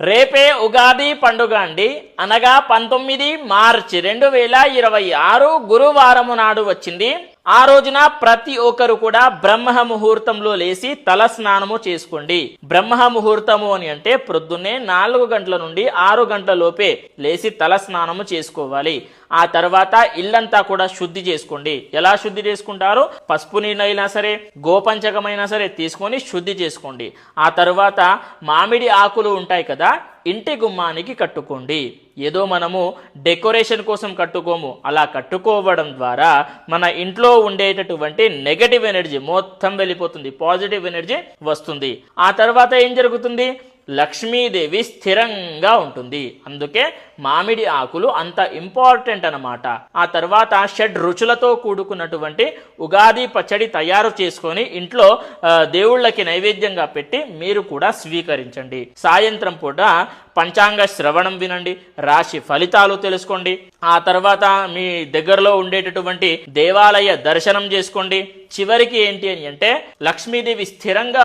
రేపే ఉగాది పండుగ అండి. అనగా 19 మార్చి 2026 గురువారము నాడు వచ్చింది. ఆ రోజున ప్రతి ఒక్కరు కూడా బ్రహ్మ ముహూర్తంలో లేచి తల స్నానము చేసుకోండి. బ్రహ్మ ముహూర్తము అని అంటే ప్రొద్దున్నే 4 గంటల నుండి 6 గంటల లోపే లేచి తల స్నానము చేసుకోవాలి. ఆ తర్వాత ఇల్లంతా కూడా శుద్ధి చేసుకోండి. ఎలా శుద్ధి చేసుకుంటారో పసుపు నీళ్ళైనా సరే, గోపంచకమైనా సరే తీసుకొని శుద్ధి చేసుకోండి. ఆ తర్వాత మామిడి ఆకులు ఉంటాయి కదా, ఇంటి గుమ్మానికి కట్టుకోండి. ఏదో మనము డెకరేషన్ కోసం కట్టుకోము, అలా కట్టుకోవడం ద్వారా మన ఇంట్లో ఉండేటటువంటి నెగటివ్ ఎనర్జీ మొత్తం వెళ్ళిపోతుంది, పాజిటివ్ ఎనర్జీ వస్తుంది. ఆ తర్వాత ఏం జరుగుతుంది? లక్ష్మీదేవి స్థిరంగా ఉంటుంది. అందుకే మామిడి ఆకులు అంత ఇంపార్టెంట్ అన్నమాట. ఆ తర్వాత షడ్ రుచులతో కూడుకున్నటువంటి ఉగాది పచ్చడి తయారు చేసుకొని ఇంట్లో దేవుళ్ళకి నైవేద్యంగా పెట్టి మీరు కూడా స్వీకరించండి. సాయంత్రం పూట పంచాంగ శ్రవణం వినండి, రాశి ఫలితాలు తెలుసుకోండి. ఆ తర్వాత మీ దగ్గరలో ఉండేటటువంటి దేవాలయ దర్శనం చేసుకోండి. చివరికి ఏంటి అని అంటే లక్ష్మీదేవి స్థిరంగా